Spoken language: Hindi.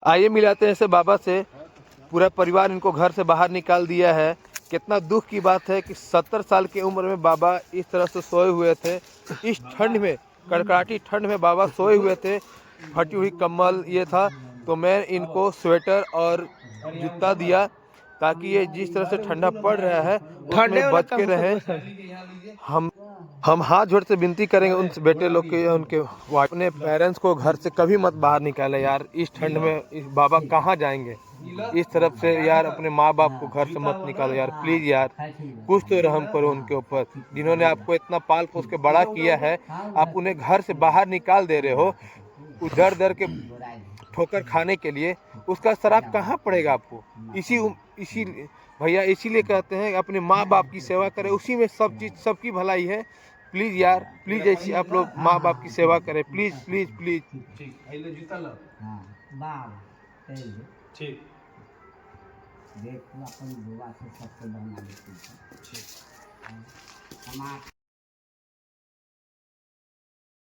आइए मिलाते हैं इसे बाबा से। पूरा परिवार इनको घर से बाहर निकाल दिया है। कितना दुख की बात है कि 70 साल की उम्र में बाबा इस तरह से सोए हुए थे। इस ठंड में, कड़कड़ाती ठंड में बाबा सोए हुए थे। फटी हुई कम्बल ये था, तो मैं इनको स्वेटर और जूता दिया ताकि ये जिस तरह से ठंडा पड़ रहा है ठंडे उसमें वाला बच के काम रहें। हम हम हाथ जोड़ से विनती करेंगे उन बेटे लोग के, उनके अपने पेरेंट्स को घर से कभी मत बाहर निकाले यार। इस ठंड में इस बाबा कहाँ जाएंगे। इस तरफ से यार अपने माँ बाप को घर से मत निकालो यार, प्लीज यार। कुछ तो रहम करो उनके ऊपर, जिन्होंने आपको इतना पाल पोस के बड़ा किया है। आप उन्हें घर से बाहर निकाल दे रहे हो दर दर के ठोकर खाने के लिए। उसका शराब कहाँ पड़ेगा आपको। इसी भैया इसीलिए कहते हैं अपने माँ बाप की सेवा करें, उसी में सब चीज़ सबकी भलाई है। प्लीज़ यार, प्लीज़ ऐसी आप लोग माँ बाप की सेवा करें, प्लीज़ प्लीज़ प्लीज़। ठीक। देख अपन बुआ से सबसे बना लेती है।